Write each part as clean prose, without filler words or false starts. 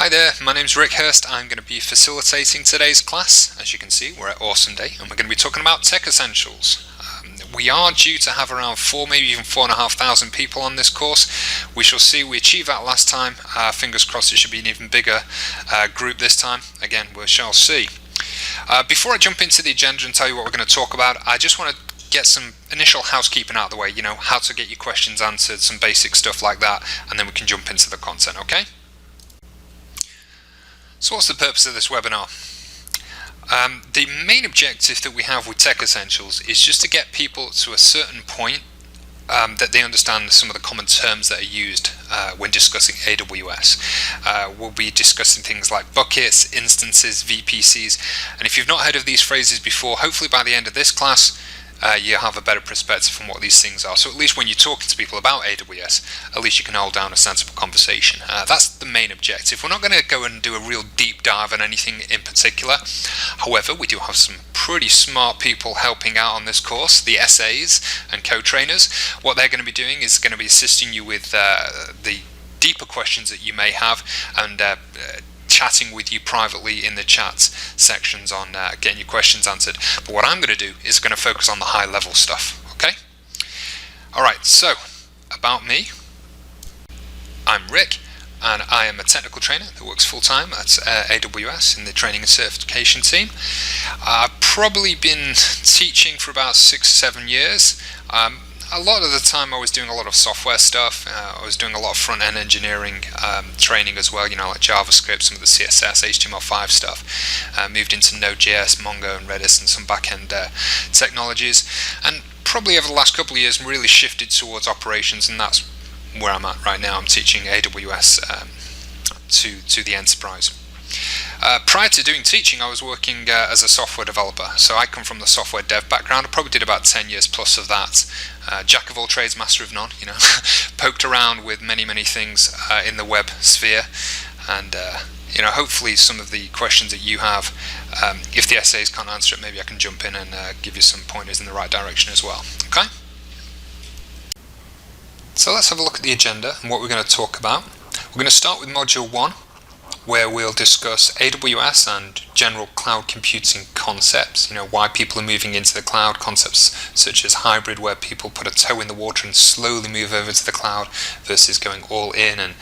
Hi there, my name's Rick Hurst. I'm going to be facilitating today's class. As you can see, we're at Awesome Day and we're going to be talking about tech essentials. We are due to have around 4, maybe even 4,500 people on this course. We shall see. We achieved that last time. Fingers crossed it should be an even bigger group this time. Again, we shall see. Before I jump into the agenda and tell you what we're going to talk about, I just want to get some initial housekeeping out of the way, how to get your questions answered, some basic stuff like that, and then we can jump into the content, okay? So what's the purpose of this webinar? The main objective that we have with Tech Essentials is just to get people to a certain point that they understand some of the common terms that are used when discussing AWS. We'll be discussing things like buckets, instances, VPCs, and if you've not heard of these phrases before, hopefully by the end of this class you have a better perspective from what these things are. So at least when you're talking to people about AWS, at least you can hold down a sensible conversation. That's the main objective. We're not going to go and do a real deep dive on anything in particular. However, we do have some pretty smart people helping out on this course, the SAs and co-trainers. What they're going to be doing is going to be assisting you with the deeper questions that you may have and chatting with you privately in the chat sections on getting your questions answered. But what I'm going to do is going to focus on the high level stuff, okay? Alright, so about me. I'm Rick and I am a technical trainer that works full-time at AWS in the training and certification team. I've probably been teaching for about 6 or 7 years. A lot of the time I was doing a lot of software stuff. I was doing a lot of front-end engineering training as well, like JavaScript, some of the CSS, HTML5 stuff. Moved into Node.js, Mongo and Redis and some back-end technologies. And probably over the last couple of years really shifted towards operations, and that's where I'm at right now. I'm teaching AWS to the enterprise. Prior to doing teaching, I was working as a software developer. So I come from the software dev background. I probably did about 10 years plus of that. Jack of all trades, master of none, poked around with many things in the web sphere. And, hopefully some of the questions that you have, if the essays can't answer it, maybe I can jump in and give you some pointers in the right direction as well. Okay? So let's have a look at the agenda and what we're going to talk about. We're going to start with Module 1, where we'll discuss AWS and general cloud computing concepts, why people are moving into the cloud, concepts such as hybrid, where people put a toe in the water and slowly move over to the cloud versus going all in. And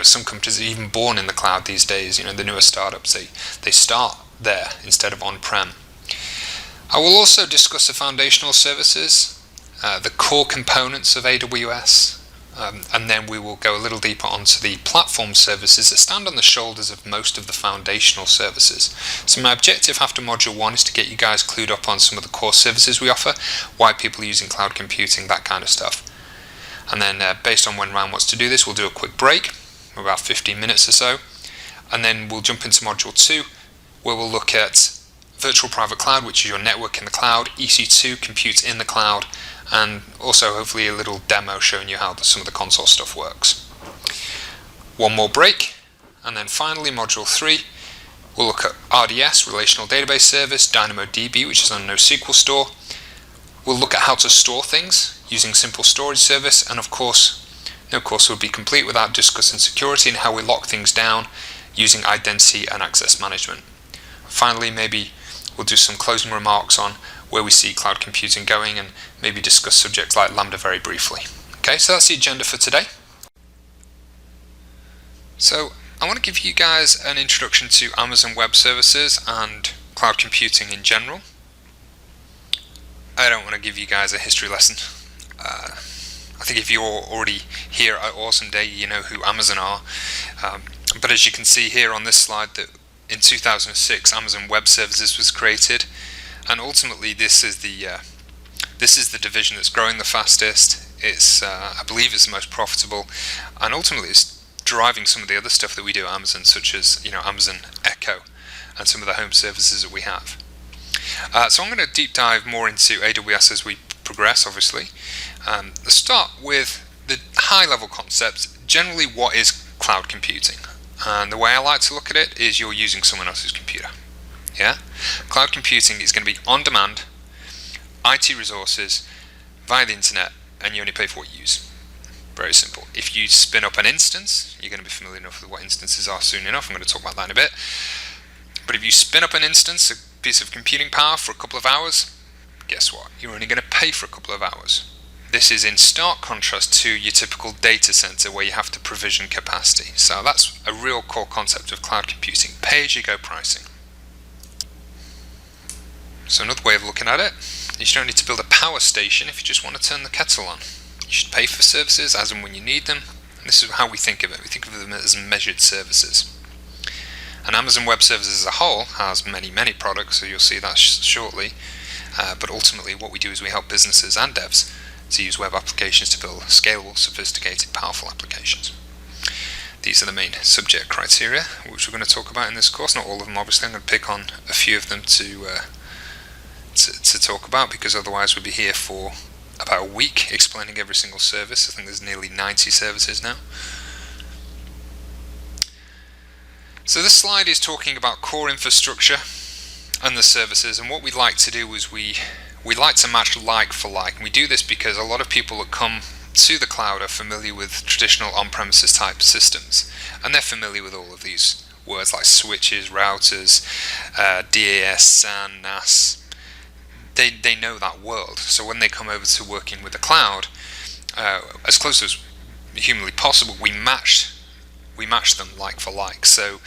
some companies are even born in the cloud these days. The newer startups, they start there instead of on-prem. I will also discuss the foundational services, the core components of AWS, and then we will go a little deeper onto the platform services that stand on the shoulders of most of the foundational services. So my objective after Module 1 is to get you guys clued up on some of the core services we offer, why people are using cloud computing, that kind of stuff. And then based on when Ryan wants to do this, we'll do a quick break, about 15 minutes or so, and then we'll jump into Module 2, where we'll look at virtual private cloud, which is your network in the cloud, EC2, compute in the cloud, and also hopefully a little demo showing you how some of the console stuff works. One more break, and then finally Module 3, we'll look at RDS, Relational Database Service, DynamoDB, which is on NoSQL Store. We'll look at how to store things using simple storage service, and of course, no course would be complete without discussing security and how we lock things down using identity and access management. Finally, maybe we'll do some closing remarks on where we see cloud computing going and maybe discuss subjects like Lambda very briefly. Okay, so that's the agenda for today. So I want to give you guys an introduction to Amazon Web Services and cloud computing in general. I don't want to give you guys a history lesson. I think if you're already here at Awesome Day, you know who Amazon are. But as you can see here on this slide, that in 2006 Amazon Web Services was created. And ultimately, this is the division that's growing the fastest. It's, I believe, it's the most profitable, and ultimately, it's driving some of the other stuff that we do at Amazon, such as Amazon Echo and some of the home services that we have. So I'm going to deep dive more into AWS as we progress. Obviously, let's start with the high-level concepts. Generally, what is cloud computing? And the way I like to look at it is you're using someone else's computer. Yeah? Cloud computing is going to be on-demand, IT resources, via the internet, and you only pay for what you use. Very simple. If you spin up an instance, you're going to be familiar enough with what instances are soon enough. I'm going to talk about that in a bit. But if you spin up an instance, a piece of computing power for a couple of hours, guess what? You're only going to pay for a couple of hours. This is in stark contrast to your typical data center where you have to provision capacity. So that's a real core concept of cloud computing, pay-as-you-go pricing. So another way of looking at it is you don't need to build a power station if you just want to turn the kettle on. You should pay for services as and when you need them. And this is how we think of it. We think of them as measured services. And Amazon Web Services as a whole has many, many products, so you'll see that shortly. But ultimately what we do is we help businesses and devs to use web applications to build scalable, sophisticated, powerful applications. These are the main subject criteria which we're going to talk about in this course. Not all of them, obviously. I'm going to pick on a few of them to talk about, because otherwise we'll be here for about a week explaining every single service. I think there's nearly 90 services now. So this slide is talking about core infrastructure and the services, and what we like to do is we like to match like for like. And we do this because a lot of people that come to the cloud are familiar with traditional on-premises type systems, and they're familiar with all of these words like switches, routers, DAS, SAN, NAS. They know that world. So when they come over to working with the cloud, as close as humanly possible, we match them like for like. So,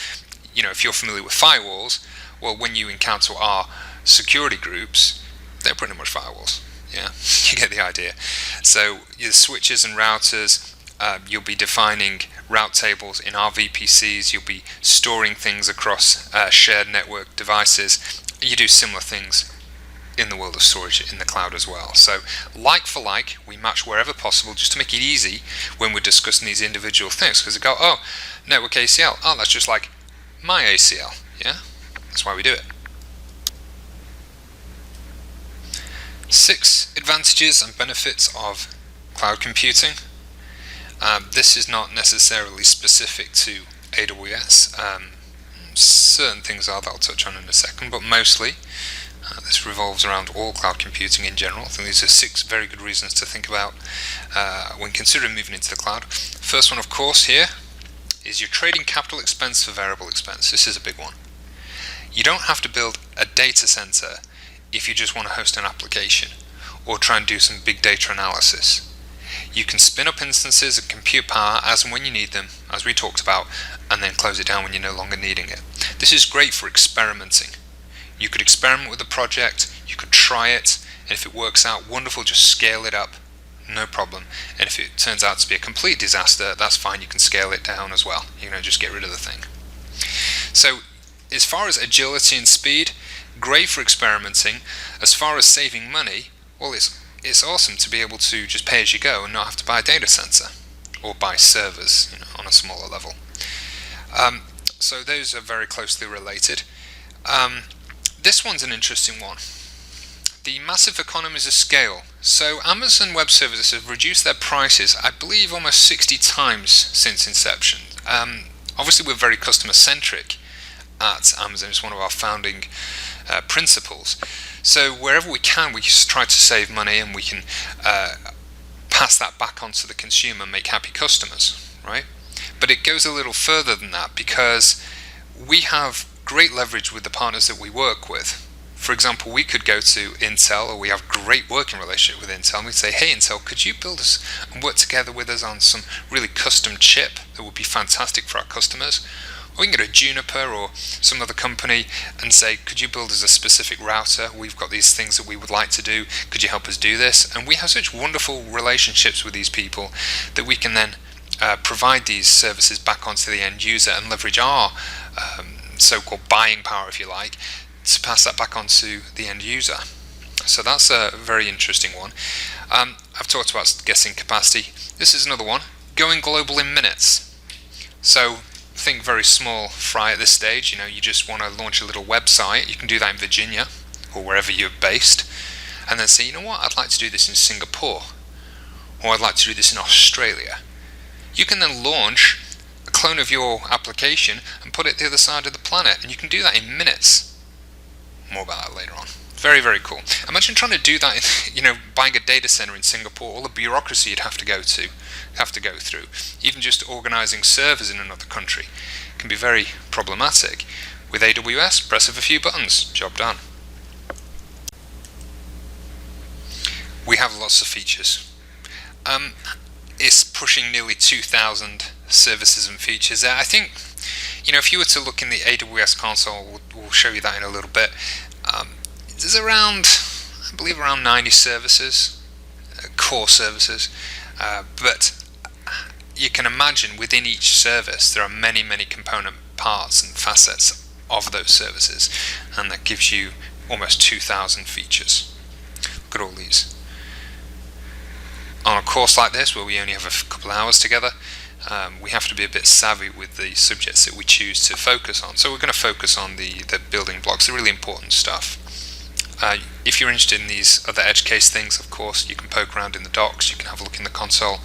if you're familiar with firewalls, well, when you encounter our security groups, they're pretty much firewalls. Yeah, you get the idea. So your switches and routers, you'll be defining route tables in our VPCs. You'll be storing things across shared network devices. You do similar things in the world of storage in the cloud as well. So like for like, we match wherever possible, just to make it easy when we're discussing these individual things, because they go, oh, network ACL, oh, that's just like my ACL. Yeah, that's why we do it. 6 advantages and benefits of cloud computing. This is not necessarily specific to AWS. Certain things are that I'll touch on in a second, but mostly this revolves around all cloud computing in general. I think these are 6 very good reasons to think about when considering moving into the cloud. First one, of course, here is you're trading capital expense for variable expense. This is a big one. You don't have to build a data center if you just want to host an application or try and do some big data analysis. You can spin up instances of compute power as and when you need them, as we talked about, and then close it down when you're no longer needing it. This is great for experimenting. You could experiment with the project, you could try it, and if it works out, wonderful, just scale it up, no problem. And if it turns out to be a complete disaster, that's fine, you can scale it down as well. Just get rid of the thing. So, as far as agility and speed, great for experimenting. As far as saving money, well, it's awesome to be able to just pay as you go and not have to buy a data center or buy servers on a smaller level. So those are very closely related. This one's an interesting one. The massive economies of scale. So Amazon Web Services have reduced their prices, I believe, almost 60 times since inception. Obviously, we're very customer-centric at Amazon. It's one of our founding principles. So wherever we can, we just try to save money, and we can pass that back onto the consumer and make happy customers, right? But it goes a little further than that, because we have great leverage with the partners that we work with. For example, we could go to Intel, or we have a great working relationship with Intel, and we'd say, hey Intel, could you build us and work together with us on some really custom chip that would be fantastic for our customers? Or we can go to Juniper or some other company and say, could you build us a specific router? We've got these things that we would like to do. Could you help us do this? And we have such wonderful relationships with these people that we can then provide these services back onto the end user and leverage our so-called buying power, if you like, to pass that back onto the end user. So that's a very interesting one. I've talked about guessing capacity. This is another one. Going global in minutes. So think very small fry at this stage. You just want to launch a little website. You can do that in Virginia or wherever you're based, and then say, you know what, I'd like to do this in Singapore, or I'd like to do this in Australia. You can then launch a clone of your application and put it the other side of the planet, and you can do that in minutes. More about that later on. Very, very cool. Imagine trying to do that in, buying a data center in Singapore, all the bureaucracy you'd have to go through. Even just organizing servers in another country can be very problematic. With AWS, press of a few buttons, job done. We have lots of features. It's pushing nearly 2,000 services and features there. I think, if you were to look in the AWS console, we'll show you that in a little bit. There's around 90 services, core services, but you can imagine within each service there are many, many component parts and facets of those services, and that gives you almost 2,000 features. Look at all these. On a course like this, where we only have a couple of hours together, we have to be a bit savvy with the subjects that we choose to focus on. So we're going to focus on the building blocks, the really important stuff. If you're interested in these other edge case things, of course, you can poke around in the docs, you can have a look in the console,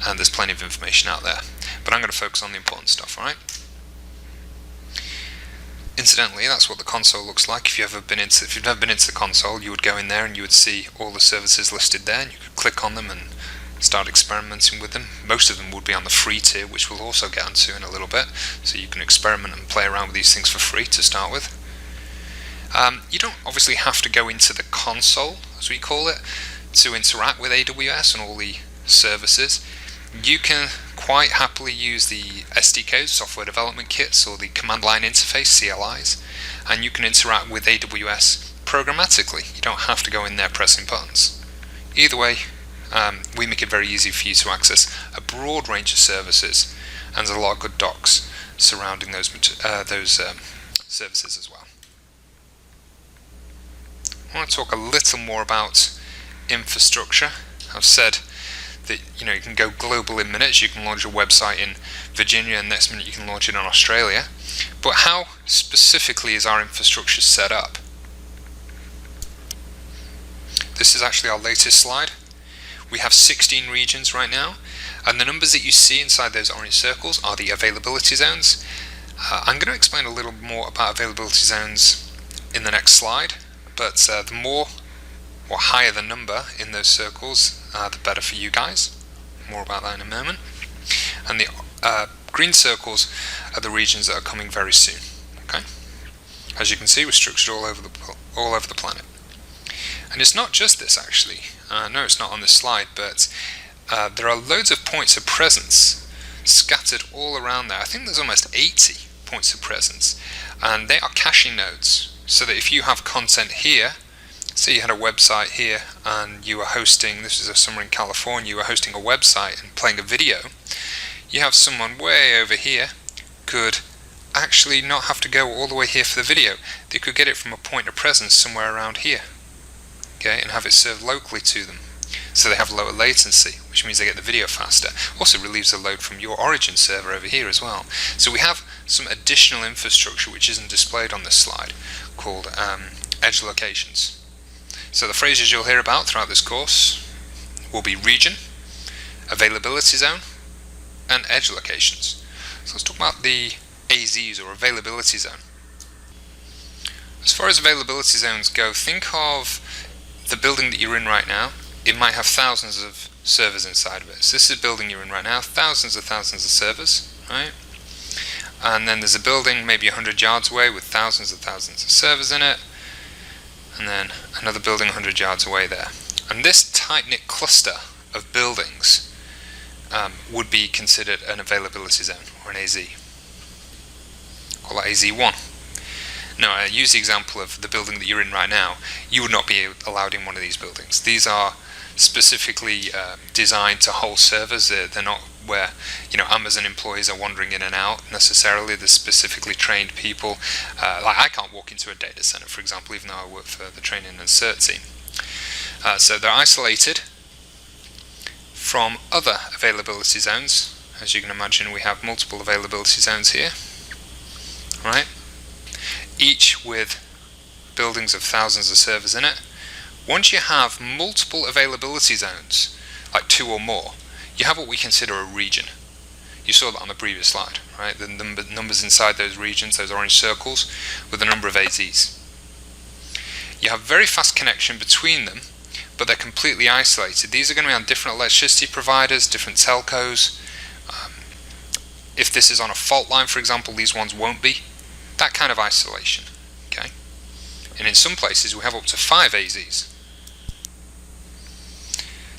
and there's plenty of information out there. But I'm going to focus on the important stuff, alright? Incidentally, that's what the console looks like. If you've never been into the console, you would go in there and you would see all the services listed there, and you could click on them and start experimenting with them. Most of them would be on the free tier, which we'll also get into in a little bit, so you can experiment and play around with these things for free to start with. You don't obviously have to go into the console, as we call it, to interact with AWS and all the services. You can quite happily use the SDKs, software development kits, or the command line interface, CLIs, and you can interact with AWS programmatically. You don't have to go in there pressing buttons. Either way, we make it very easy for you to access a broad range of services, and there's a lot of good docs surrounding those services as well. I want to talk a little more about infrastructure. I've said that you can go global in minutes. You can launch a website in Virginia, and next minute you can launch it in Australia. But how specifically is our infrastructure set up? This is actually our latest slide. We have 16 regions right now, and the numbers that you see inside those orange circles are the availability zones. I'm going to explain a little more about availability zones in the next slide. But the more or higher the number in those circles, the better for you guys. More about that in a moment. And the green circles are the regions that are coming very soon. Okay. As you can see, we're structured all over the planet. And it's not just this actually. No, it's not on this slide, but there are loads of points of presence scattered all around there. I think there's almost 80 points of presence, and they are caching nodes. So that if you have content here, say you had a website here and you were hosting, this is somewhere in California, you were hosting a website and playing a video, you have someone way over here could actually not have to go all the way here for the video. They could get it from a point of presence somewhere around here, okay, and have it served locally to them. So they have lower latency, which means they get the video faster. Also relieves the load from your origin server over here as well. So we have some additional infrastructure which isn't displayed on this slide, called edge locations. So the phrases you'll hear about throughout this course will be region, availability zone, and edge locations. So let's talk about the AZs, or availability zone. As far as availability zones go, think of the building that you're in right now. It might have thousands of servers inside of it. So this is the building you're in right now, thousands of servers, right? And then there's a building maybe 100 yards away with thousands of servers in it, and then another building 100 yards away there. And this tight-knit cluster of buildings would be considered an availability zone, or an AZ. Call that AZ1. Now, I use the example of the building that you're in right now. You would not be allowed in one of these buildings. These are specifically designed to hold servers. They're not where Amazon employees are wandering in and out necessarily. They're specifically trained people. Like I can't walk into a data center, for example, even though I work for the training and cert team. So they're isolated from other availability zones. As you can imagine, we have multiple availability zones here, right? Each with buildings of thousands of servers in it. Once you have multiple availability zones, like 2 or more, you have what we consider a region. You saw that on the previous slide, right? The numbers inside those regions, those orange circles, with the number of AZs. You have very fast connection between them, but they're completely isolated. These are going to be on different electricity providers, different telcos. If this is on a fault line, for example, these ones won't be. That kind of isolation. Okay? And in some places we have up to 5 AZs.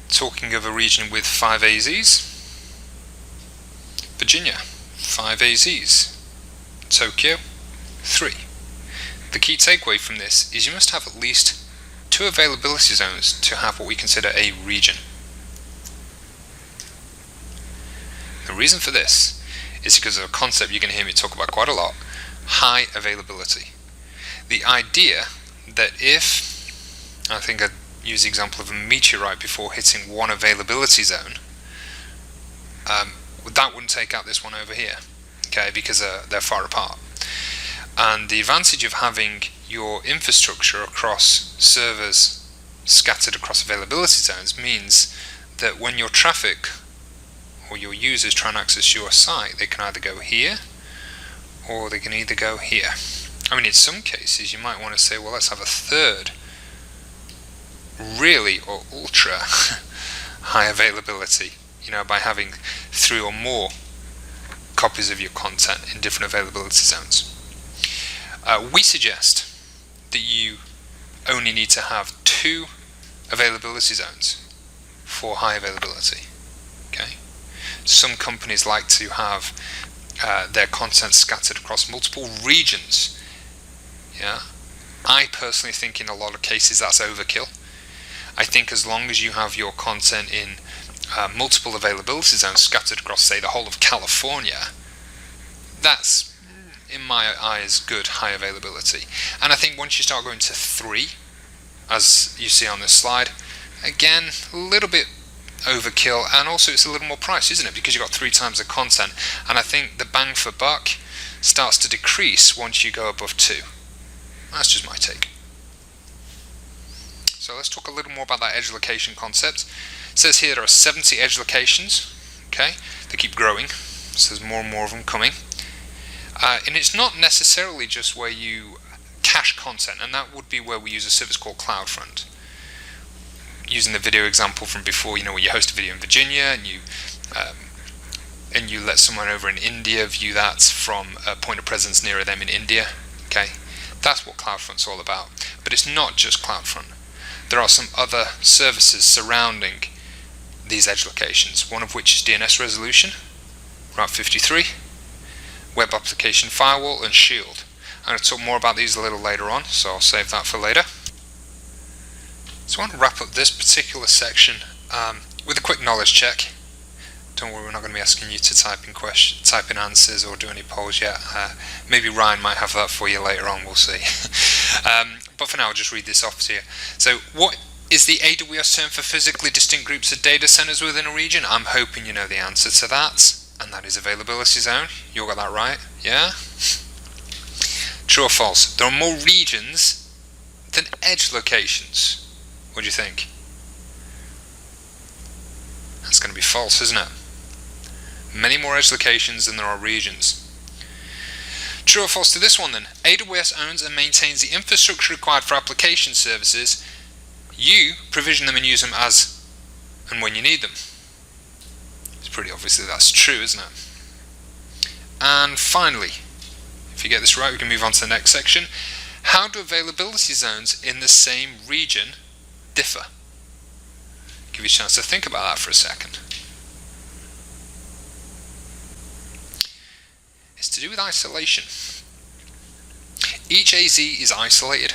Talking of a region with 5 AZs, Virginia, 5 AZs. Tokyo, 3. The key takeaway from this is you must have at least 2 availability zones to have what we consider a region. The reason for this is because of a concept you're going to hear me talk about quite a lot: high availability. The idea that if, I think I used the example of a meteorite before hitting one availability zone, that wouldn't take out this one over here, okay, because they're far apart. And the advantage of having your infrastructure across servers scattered across availability zones means that when your traffic or your users try and access your site, they can either go here or they can either go here. I mean, in some cases you might want to say, well, let's have a third really or ultra high availability, by having 3 or more copies of your content in different availability zones. We suggest that you only need to have 2 availability zones for high availability. Okay. Some companies like to have their content scattered across multiple regions. Yeah. I personally think in a lot of cases that's overkill. I think as long as you have your content in multiple availability zones scattered across, say, the whole of California, that's, in my eyes, good high availability. And I think once you start going to 3, as you see on this slide, again, a little bit overkill, and also it's a little more price, isn't it? Because you've got 3 times the content, and I think the bang for buck starts to decrease once you go above 2. That's just my take. So let's talk a little more about that edge location concept. It says here there are 70 edge locations. Okay, they keep growing, so there's more and more of them coming. And it's not necessarily just where you cache content, and that would be where we use a service called CloudFront. Using the video example from before, where you host a video in Virginia and you let someone over in India view that from a point of presence nearer them in India. Okay, that's what CloudFront's all about. But it's not just CloudFront. There are some other services surrounding these edge locations, one of which is DNS resolution, Route 53, Web Application Firewall, and Shield. I'm going to talk more about these a little later on, so I'll save that for later. So I want to wrap up this particular section with a quick knowledge check. Don't worry, we're not going to be asking you to type in answers or do any polls yet. Maybe Ryan might have that for you later on, we'll see. But for now, I'll just read this off to you. So, what is the AWS term for physically distinct groups of data centers within a region? I'm hoping you know the answer to that, and that is availability zone. You all got that right? Yeah? True or false? There are more regions than edge locations. What do you think? That's going to be false, isn't it? Many more edge locations than there are regions. True or false to this one then? AWS owns and maintains the infrastructure required for application services. You provision them and use them as and when you need them. It's pretty obvious that that's true, isn't it? And finally, if you get this right, we can move on to the next section. How do availability zones in the same region differ? Give you a chance to think about that for a second. It's to do with isolation. Each AZ is isolated,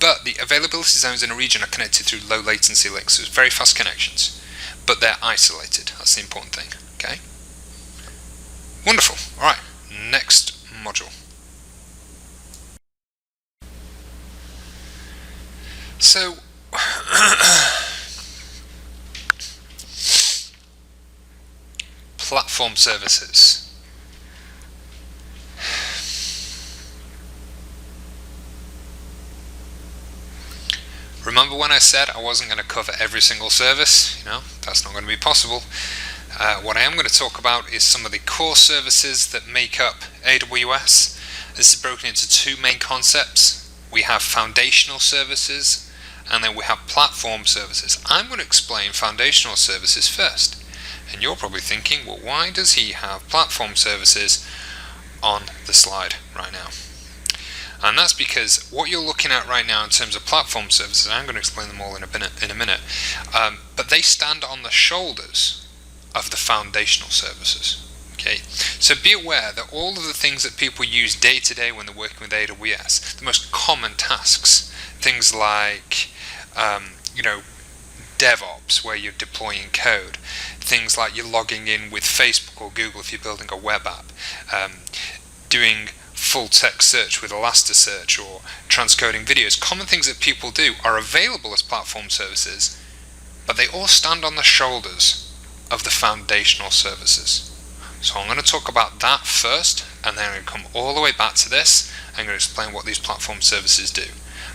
but the availability zones in a region are connected through low latency links, so it's very fast connections, but they're isolated. That's the important thing. Okay? Wonderful. Alright, next module. So, platform services. Remember when I said I wasn't going to cover every single service? That's not going to be possible. What I am going to talk about is some of the core services that make up AWS. This is broken into 2 main concepts. we have foundational services, and then we have platform services. I'm going to explain foundational services first. And you're probably thinking, well, why does he have platform services on the slide right now? And that's because what you're looking at right now in terms of platform services, I'm going to explain them all in a minute, but they stand on the shoulders of the foundational services. Okay, so be aware that all of the things that people use day to day when they're working with AWS, the most common tasks, things like DevOps, where you're deploying code, things like you're logging in with Facebook or Google if you're building a web app, doing full text search with Elasticsearch or transcoding videos. Common things that people do are available as platform services, but they all stand on the shoulders of the foundational services. So I'm going to talk about that first, and then I'm going to come all the way back to this. I'm going to explain what these platform services do.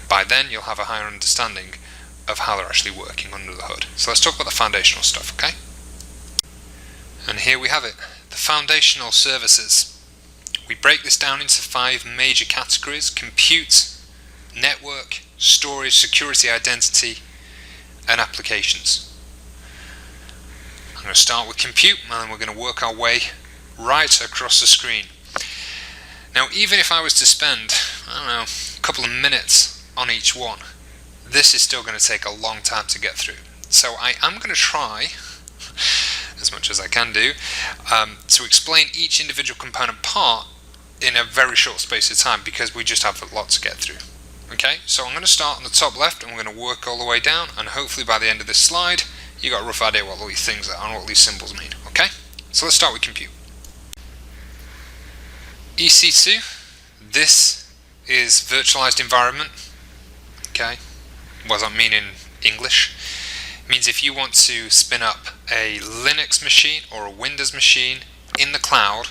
By then you'll have a higher understanding of how they're actually working under the hood. So let's talk about the foundational stuff, okay? And here we have it, the foundational services. We break this down into 5 major categories: compute, network, storage, security, identity, and applications. I'm going to start with compute, and then we're going to work our way right across the screen. Now, even if I was to spend, a couple of minutes on each one, this is still going to take a long time to get through. So I am going to try, as much as I can do, to explain each individual component part in a very short space of time, because we just have a lot to get through. Okay, so I'm going to start on the top left, and we're going to work all the way down, and hopefully by the end of this slide you got a rough idea what all these things are and what these symbols mean. Okay, so let's start with compute. EC2, this is virtualized environment. Okay, what does that mean in English? It means if you want to spin up a Linux machine or a Windows machine in the cloud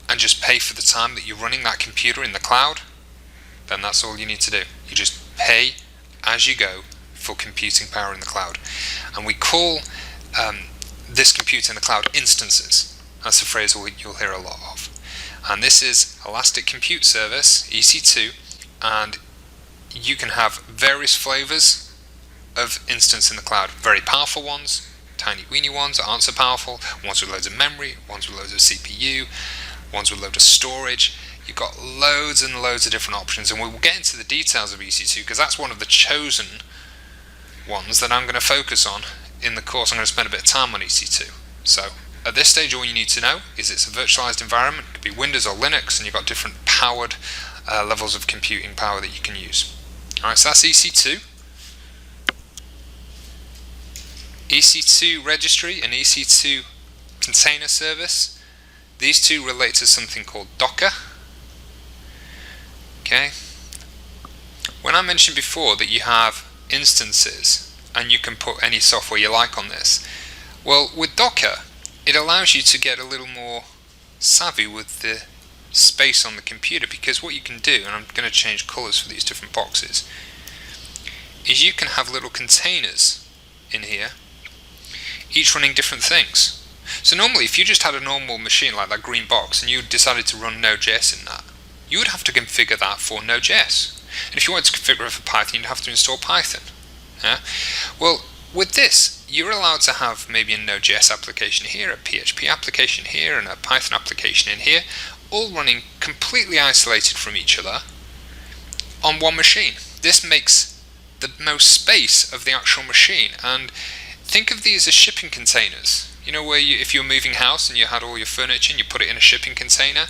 and just pay for the time that you're running that computer in the cloud, then that's all you need to do. You just pay as you go for computing power in the cloud. And we call this compute in the cloud instances. That's a phrase you'll hear a lot of. And this is Elastic Compute Service, EC2, and you can have various flavors of instance in the cloud. Very powerful ones, tiny weeny ones that aren't so powerful, ones with loads of memory, ones with loads of CPU, ones with loads of storage. You've got loads and loads of different options, and we'll get into the details of EC2 because that's one of the chosen ones that I'm going to focus on in the course. I'm going to spend a bit of time on EC2. So at this stage, all you need to know is it's a virtualized environment. It could be Windows or Linux, and you've got different powered levels of computing power that you can use. Alright, so that's EC2. EC2 registry and EC2 container service. These two relate to something called Docker. Okay. When I mentioned before that you have instances and you can put any software you like on this, well, with Docker, it allows you to get a little more savvy with the space on the computer, because what you can do, and I'm going to change colors for these different boxes, is you can have little containers in here, each running different things. So normally if you just had a normal machine like that green box and you decided to run Node.js in that, you would have to configure that for Node.js. And if you wanted to configure it for Python, you'd have to install Python. Yeah? Well, with this, you're allowed to have maybe a Node.js application here, a PHP application here, and a Python application in here, all running completely isolated from each other on one machine. This makes the most space of the actual machine. And think of these as shipping containers. You know, where if you're moving house and you had all your furniture and you put it in a shipping container,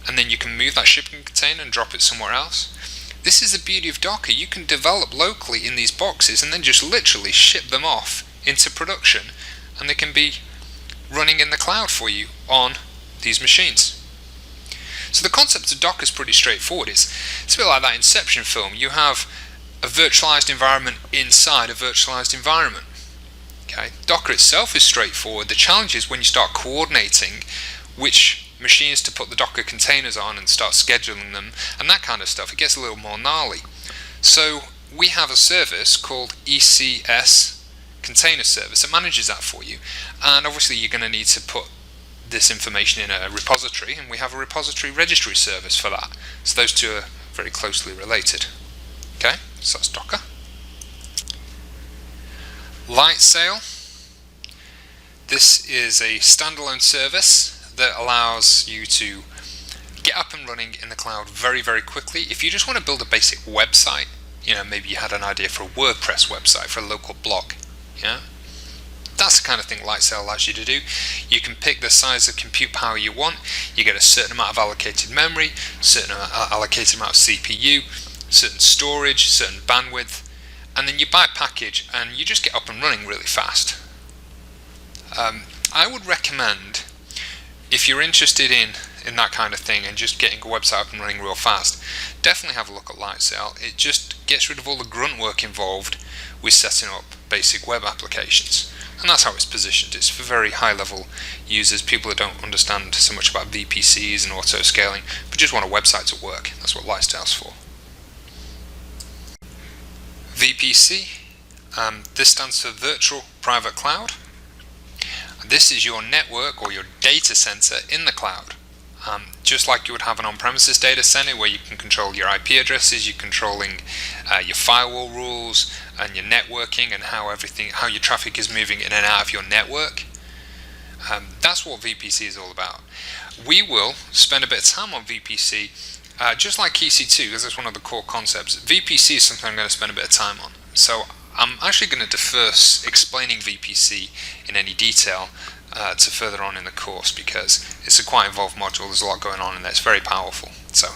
and then you can move that shipping container and drop it somewhere else. This is the beauty of Docker. You can develop locally in these boxes and then just literally ship them off into production, and they can be running in the cloud for you on these machines. So the concept of Docker is pretty straightforward. It's a bit like that Inception film. You have a virtualized environment inside a virtualized environment. Okay. Docker itself is straightforward. The challenge is when you start coordinating which machines to put the Docker containers on and start scheduling them and that kind of stuff. It gets a little more gnarly. So we have a service called ECS Container Service that manages that for you, and obviously you're going to need to put this information in a repository, and we have a repository registry service for that. So those two are very closely related. Okay, so that's Docker. Lightsail. This is a standalone service that allows you to get up and running in the cloud very, very quickly. If you just want to build a basic website, maybe you had an idea for a WordPress website for a local blog, that's the kind of thing Lightsail allows you to do. You can pick the size of compute power you want. You get a certain amount of allocated memory, certain allocated amount of CPU, certain storage, certain bandwidth, and then you buy a package and you just get up and running really fast. I would recommend, if you're interested in that kind of thing and just getting a website up and running real fast, definitely have a look at Lightsail. It just gets rid of all the grunt work involved with setting up basic web applications. And that's how it's positioned. It's for very high level users, people that don't understand so much about VPCs and auto scaling, but just want a website to work. That's what Lightsail's for. VPC, this stands for Virtual Private Cloud. This is your network or your data center in the cloud. Just like you would have an on-premises data center where you can control your IP addresses, you're controlling your firewall rules and your networking and how your traffic is moving in and out of your network. That's what VPC is all about. We will spend a bit of time on VPC, just like EC2, because that's one of the core concepts. VPC is something I'm going to spend a bit of time on. So I'm actually going to defer explaining VPC in any detail to further on in the course, because it's a quite involved module. There's a lot going on in there. It's very powerful. So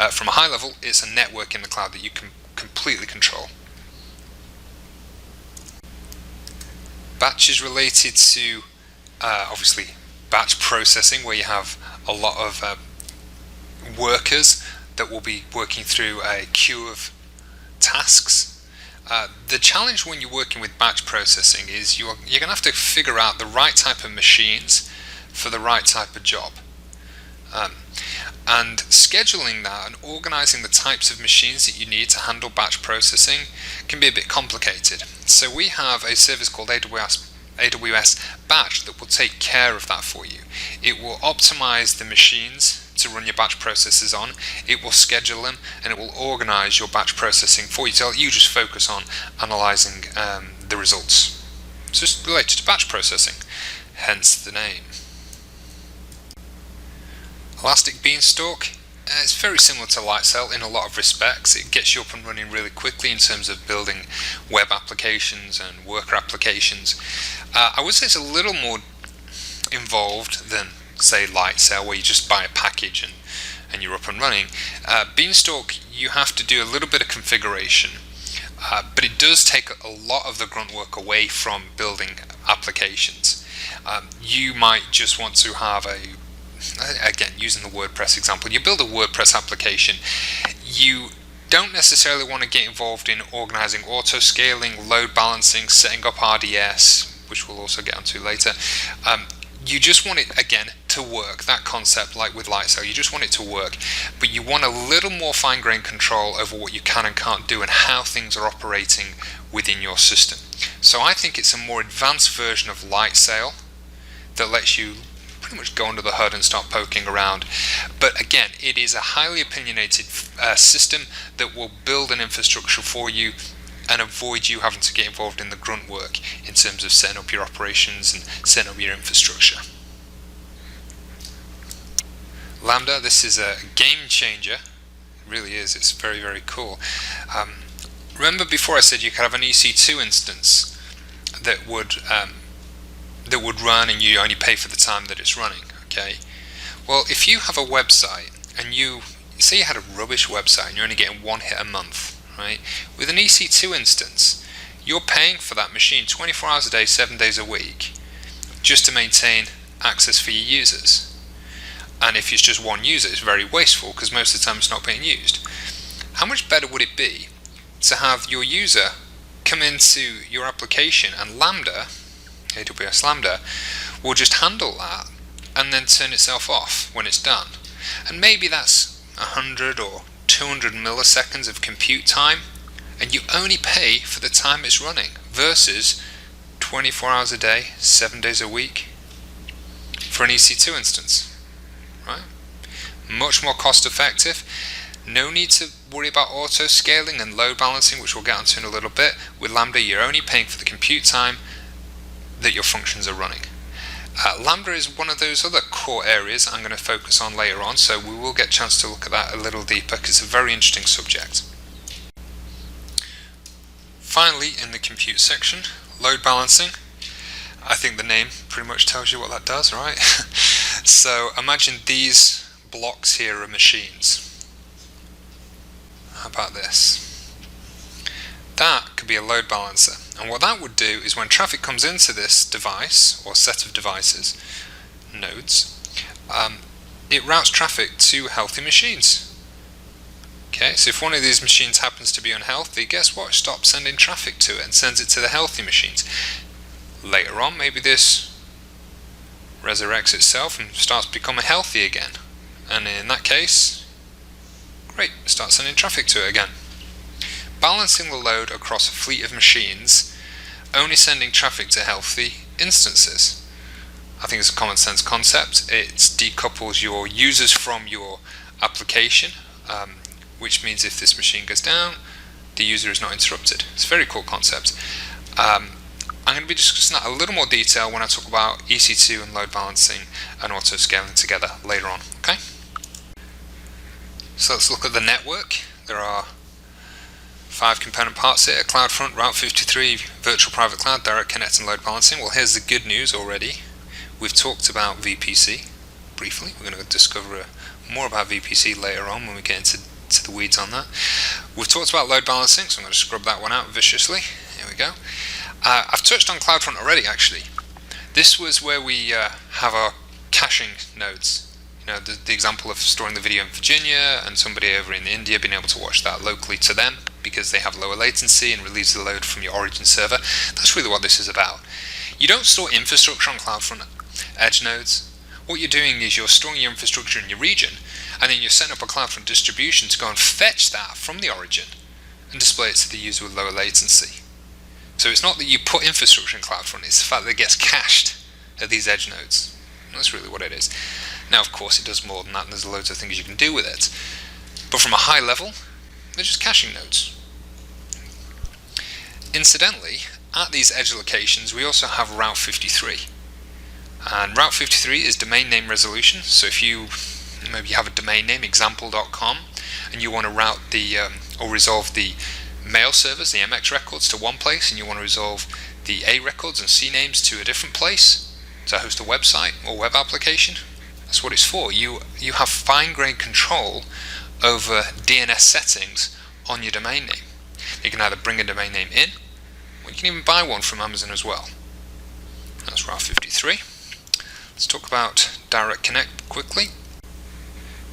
from a high level, it's a network in the cloud that you can completely control. Batch is related to obviously batch processing, where you have a lot of workers that will be working through a queue of tasks. The challenge when you're working with batch processing is you're going to have to figure out the right type of machines for the right type of job. And scheduling that and organizing the types of machines that you need to handle batch processing can be a bit complicated. So we have a service called AWS Batch that will take care of that for you. It will optimize the machines to run your batch processes on, it will schedule them, and it will organize your batch processing for you to let you just focus on analyzing the results. So it's related to batch processing, hence the name. Elastic Beanstalk, it's very similar to Lightsail in a lot of respects. It gets you up and running really quickly in terms of building web applications and worker applications. I would say it's a little more involved than, say, Lightsail, where you just buy a package and you're up and running. Beanstalk, you have to do a little bit of configuration, but it does take a lot of the grunt work away from building applications. You might just want to have again, using the WordPress example, you build a WordPress application. You don't necessarily want to get involved in organizing auto scaling, load balancing, setting up RDS, which we'll also get onto later. You just want it, again, to work. That concept, like with Lightsail, you just want it to work, but you want a little more fine-grained control over what you can and can't do and how things are operating within your system. So I think it's a more advanced version of Lightsail that lets you pretty much go under the hood and start poking around. But again, it is a highly opinionated system that will build an infrastructure for you and avoid you having to get involved in the grunt work in terms of setting up your operations and setting up your infrastructure. Lambda, this is a game changer. It really is. It's very, very cool. Remember before I said you could have an EC2 instance that would run and you only pay for the time that it's running, okay? Well, if you have a website and you say you had a rubbish website and you're only getting one hit a month, right? With an EC2 instance, you're paying for that machine 24 hours a day, 7 days a week, just to maintain access for your users. And if it's just one user, it's very wasteful because most of the time it's not being used. How much better would it be to have your user come into your application and Lambda, AWS Lambda, will just handle that and then turn itself off when it's done? And maybe that's 100 or 200 milliseconds of compute time, and you only pay for the time it's running versus 24 hours a day, 7 days a week for an EC2 instance, right? Much more cost effective. No need to worry about auto scaling and load balancing, which we'll get onto in a little bit. With Lambda, you're only paying for the compute time that your functions are running. Lambda is one of those other core areas I'm going to focus on later on, so we will get a chance to look at that a little deeper because it's a very interesting subject. Finally, in the compute section, load balancing. I think the name pretty much tells you what that does, right? So imagine these blocks here are machines. How about this? That could be a load balancer, and what that would do is when traffic comes into this device or set of devices, nodes, it routes traffic to healthy machines. Okay, so if one of these machines happens to be unhealthy, guess what? It stops sending traffic to it and sends it to the healthy machines. Later on, maybe this resurrects itself and starts becoming healthy again, and in that case, great, start sending traffic to it again. Balancing the load across a fleet of machines, only sending traffic to healthy instances. I think it's a common sense concept. It decouples your users from your application, which means if this machine goes down, the user is not interrupted. It's a very cool concept. I'm going to be discussing that in a little more detail when I talk about EC2 and load balancing and auto scaling together later on. Okay? So let's look at the network. There are 5 component parts here: CloudFront, Route 53, Virtual Private Cloud, Direct Connect, and Load Balancing. Well, here's the good news already. We've talked about VPC briefly. We're going to discover more about VPC later on when we get into the weeds on that. We've talked about load balancing, so I'm going to scrub that one out viciously. Here we go. I've touched on CloudFront already, actually. This was where we have our caching nodes. You know, the example of storing the video in Virginia and somebody over in India being able to watch that locally to them because they have lower latency and relieves the load from your origin server. That's really what this is about. You don't store infrastructure on CloudFront edge nodes. What you're doing is you're storing your infrastructure in your region, and then you're setting up a CloudFront distribution to go and fetch that from the origin and display it to the user with lower latency. So it's not that you put infrastructure in CloudFront, it's the fact that it gets cached at these edge nodes. That's really what it is. Now, of course, it does more than that, and there's loads of things you can do with it. But from a high level, they're just caching nodes. Incidentally, at these edge locations, we also have Route 53. And Route 53 is domain name resolution. So if you maybe have a domain name, example.com, and you want to route or resolve the mail servers, the MX records, to one place, and you want to resolve the A records and C names to a different place to host a website or web application, that's what it's for. You have fine-grained control over DNS settings on your domain name. You can either bring a domain name in, or you can even buy one from Amazon as well. That's Route 53. Let's talk about Direct Connect quickly.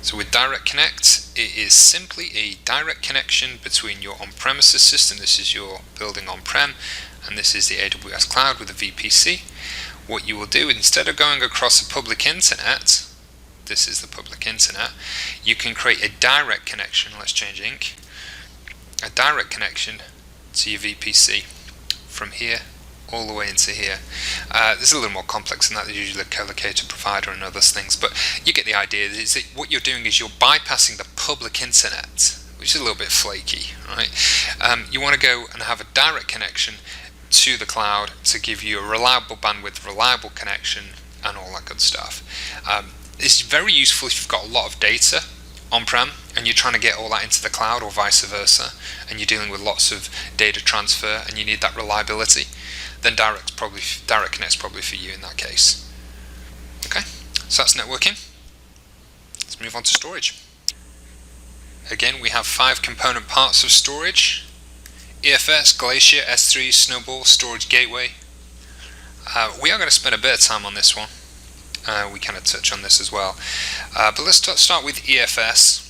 So with Direct Connect, it is simply a direct connection between your on-premises system. This is your building on-prem, and this is the AWS cloud with a VPC. What you will do, instead of going across a public internet, this is the public internet, you can create a direct connection. Let's change ink. A direct connection to your VPC from here all the way into here. This is a little more complex than that. There's usually a co-locator provider and other things, but you get the idea. Is that what you're doing is you're bypassing the public internet, which is a little bit flaky, right? You want to go and have a direct connection to the cloud to give you a reliable bandwidth, reliable connection, and all that good stuff. It's very useful if you've got a lot of data on-prem and you're trying to get all that into the cloud, or vice versa, and you're dealing with lots of data transfer and you need that reliability. Then Direct Connect's probably for you in that case. Okay, so that's networking. Let's move on to storage. Again, we have 5 component parts of storage: EFS, Glacier, S3, Snowball, Storage Gateway. We are going to spend a bit of time on this one. We kind of touch on this as well. But let's start with EFS.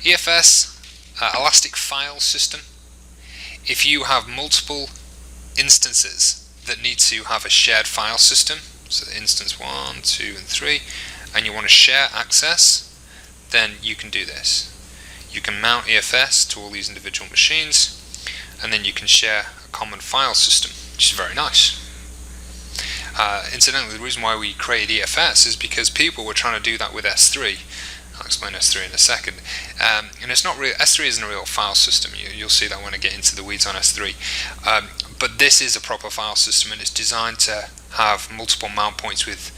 EFS, Elastic File System. If you have multiple instances that need to have a shared file system, so instance 1, 2, and 3, and you want to share access, then you can do this. You can mount EFS to all these individual machines, and then you can share a common file system, which is very nice. Incidentally, the reason why we created EFS is because people were trying to do that with S3. explain S3 in a second. And it's not real. S3 isn't a real file system. You'll see that when I get into the weeds on S3. But this is a proper file system, and it's designed to have multiple mount points with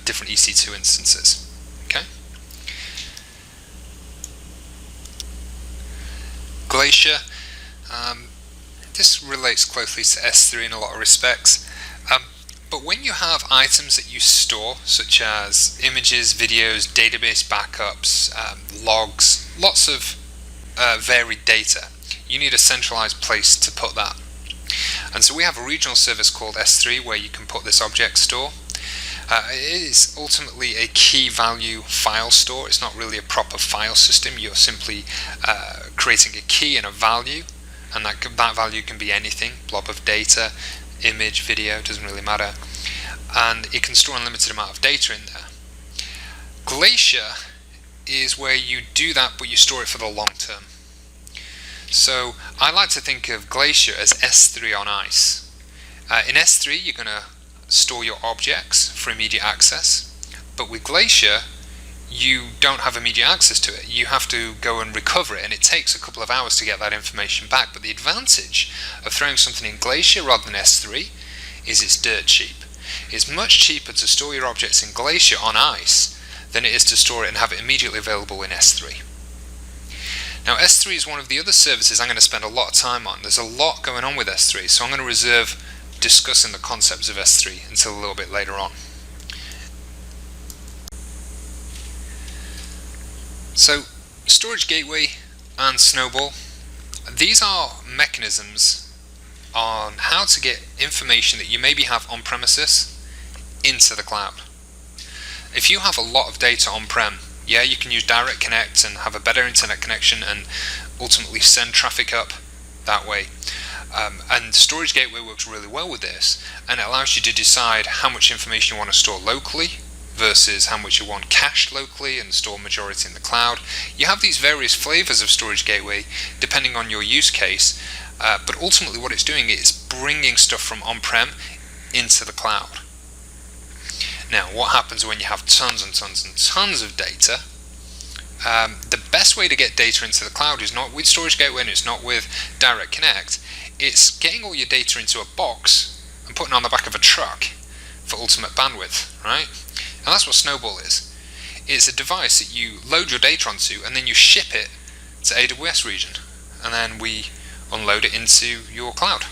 different EC2 instances. Okay. Glacier. This relates closely to S3 in a lot of respects. But when you have items that you store, such as images, videos, database backups, logs, lots of varied data, you need a centralized place to put that. And so we have a regional service called S3 where you can put this object store. It is ultimately a key value file store. It's not really a proper file system. You're simply creating a key and a value, and that value can be anything, blob of data, image, video, doesn't really matter, and it can store an unlimited amount of data in there. Glacier is where you do that, but you store it for the long term. So I like to think of Glacier as S3 on ice. In S3 you're going to store your objects for immediate access, but with Glacier you don't have immediate access to it. You have to go and recover it, and it takes a couple of hours to get that information back. But the advantage of throwing something in Glacier rather than S3 is it's dirt cheap. It's much cheaper to store your objects in Glacier on ice than it is to store it and have it immediately available in S3. Now S3 is one of the other services I'm going to spend a lot of time on. There's a lot going on with S3, so I'm going to reserve discussing the concepts of S3 until a little bit later on. So, Storage Gateway and Snowball, these are mechanisms on how to get information that you maybe have on premises into the cloud. If you have a lot of data on-prem, yeah, you can use Direct Connect and have a better internet connection and ultimately send traffic up that way. And Storage Gateway works really well with this, and it allows you to decide how much information you want to store locally versus how much you want cached locally and store majority in the cloud. You have these various flavors of Storage Gateway depending on your use case, but ultimately what it's doing is bringing stuff from on-prem into the cloud. Now, what happens when you have tons and tons and tons of data? The best way to get data into the cloud is not with Storage Gateway and it's not with Direct Connect. It's getting all your data into a box and putting it on the back of a truck for ultimate bandwidth, right? And that's what Snowball is. It's a device that you load your data onto and then you ship it to AWS region, and then we unload it into your cloud.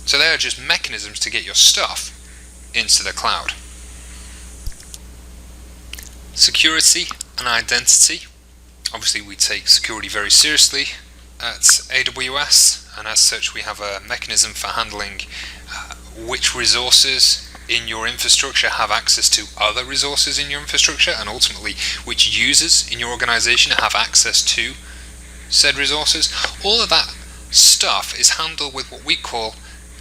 So they are just mechanisms to get your stuff into the cloud. Security and identity. Obviously we take security very seriously at AWS, and as such we have a mechanism for handling which resources in your infrastructure have access to other resources in your infrastructure, and ultimately which users in your organization have access to said resources. All of that stuff is handled with what we call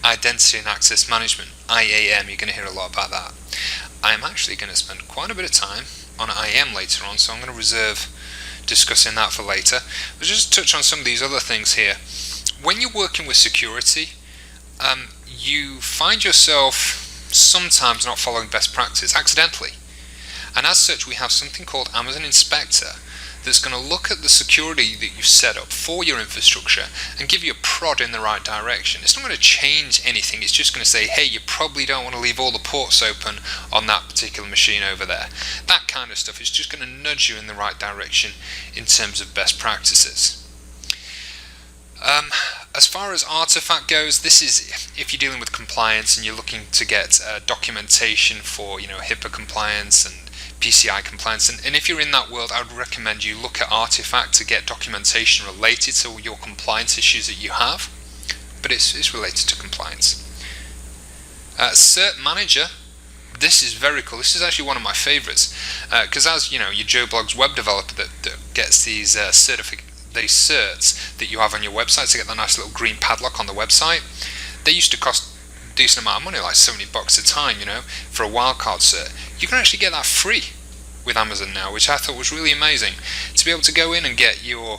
Identity and Access Management, IAM. You're going to hear a lot about that. I'm actually going to spend quite a bit of time on IAM later on, so I'm going to reserve discussing that for later. But just touch on some of these other things here. When you're working with security, you find yourself sometimes not following best practice accidentally, and as such we have something called Amazon Inspector that's going to look at the security that you've set up for your infrastructure and give you a prod in the right direction. It's not going to change anything, it's just going to say, hey, you probably don't want to leave all the ports open on that particular machine over there. That kind of stuff is just going to nudge you in the right direction in terms of best practices. As far as Artifact goes, this is if you're dealing with compliance and you're looking to get documentation for HIPAA compliance and PCI compliance, and if you're in that world, I would recommend you look at Artifact to get documentation related to your compliance issues that you have, but it's related to compliance. Cert Manager, this is very cool. This is actually one of my favorites, because as you know, your Joe Blogs web developer that gets these certs that you have on your website to get that nice little green padlock on the website. They used to cost a decent amount of money, like $70 a time, for a wildcard cert. You can actually get that free with Amazon now, which I thought was really amazing. To be able to go in and get your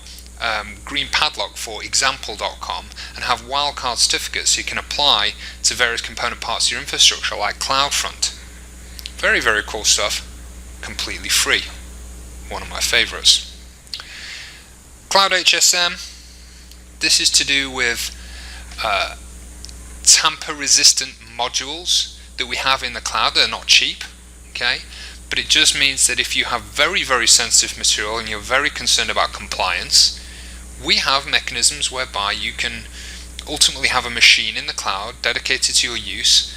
green padlock for example.com and have wildcard certificates so you can apply to various component parts of your infrastructure like CloudFront. Very, very cool stuff, completely free. one of my favorites. Cloud HSM, this is to do with tamper-resistant modules that we have in the cloud. They're not cheap, okay? But it just means that if you have very, very sensitive material and you're very concerned about compliance, we have mechanisms whereby you can ultimately have a machine in the cloud dedicated to your use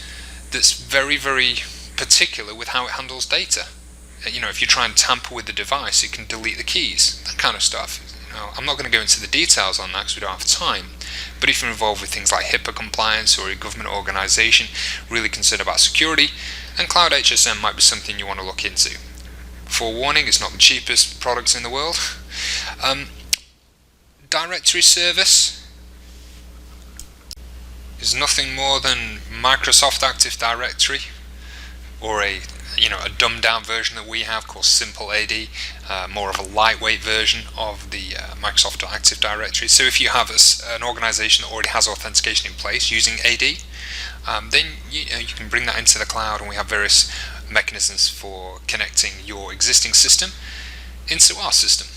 that's very, very particular with how it handles data. If you try and tamper with the device, it can delete the keys, that kind of stuff. I'm not going to go into the details on that because we don't have time. But if you're involved with things like HIPAA compliance or a government organization really concerned about security, then Cloud HSM might be something you want to look into. Forewarning, it's not the cheapest product in the world. Directory service is nothing more than Microsoft Active Directory, or a dumbed down version that we have called Simple AD, more of a lightweight version of the Microsoft Active Directory. So if you have an organization that already has authentication in place using AD, then you can bring that into the cloud, and we have various mechanisms for connecting your existing system into our system.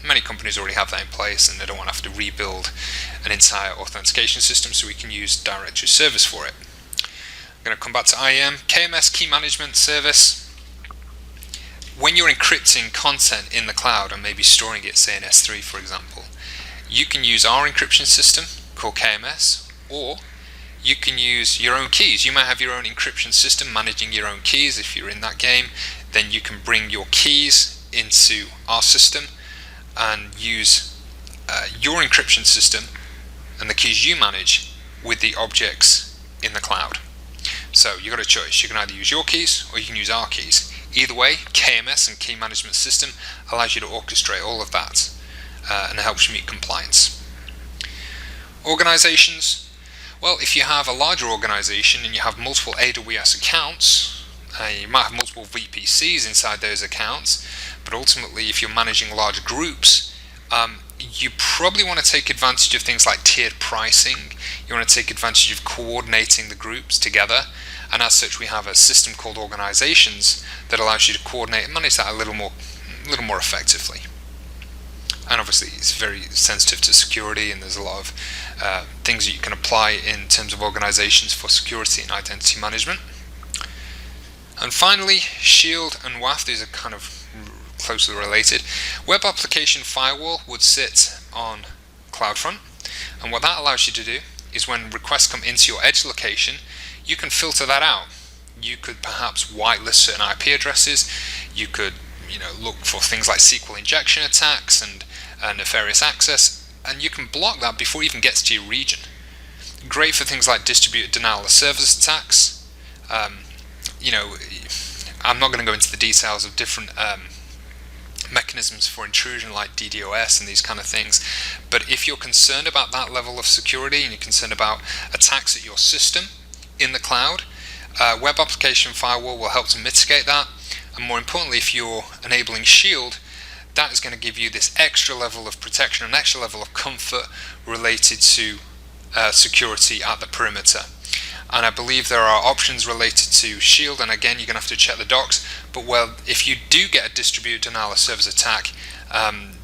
Many companies already have that in place, and they don't want to have to rebuild an entire authentication system, so we can use directory service for it. I'm going to come back to IAM. KMS, Key Management Service. When you're encrypting content in the cloud and maybe storing it, say in S3 for example, you can use our encryption system called KMS, or you can use your own keys. You might have your own encryption system managing your own keys. If you're in that game, then you can bring your keys into our system and use your encryption system and the keys you manage with the objects in the cloud. So you've got a choice. You can either use your keys or you can use our keys. Either way, KMS and Key Management System allows you to orchestrate all of that, and it helps you meet compliance. Organizations. Well, if you have a larger organization and you have multiple AWS accounts, you might have multiple VPCs inside those accounts, but ultimately if you're managing large groups, you probably want to take advantage of things like tiered pricing. You want to take advantage of coordinating the groups together, and as such we have a system called Organizations that allows you to coordinate and manage that a little more effectively. And obviously it's very sensitive to security, and there's a lot of things that you can apply in terms of organizations for security and identity management. And finally, Shield and WAF, these are kind of closely related. Web Application Firewall would sit on CloudFront, and what that allows you to do is when requests come into your edge location, you can filter that out. You could perhaps whitelist certain IP addresses. You could look for things like SQL injection attacks and nefarious access, and you can block that before it even gets to your region. Great for things like distributed denial of service attacks. I'm not going to go into the details of different mechanisms for intrusion like DDoS and these kind of things, but if you're concerned about that level of security and you're concerned about attacks at your system in the cloud, Web Application Firewall will help to mitigate that. And more importantly, if you're enabling Shield, that is going to give you this extra level of protection, an extra level of comfort related to security at the perimeter. And I believe there are options related to Shield, and again you're going to have to check the docs, but if you do get a distributed denial of service attack,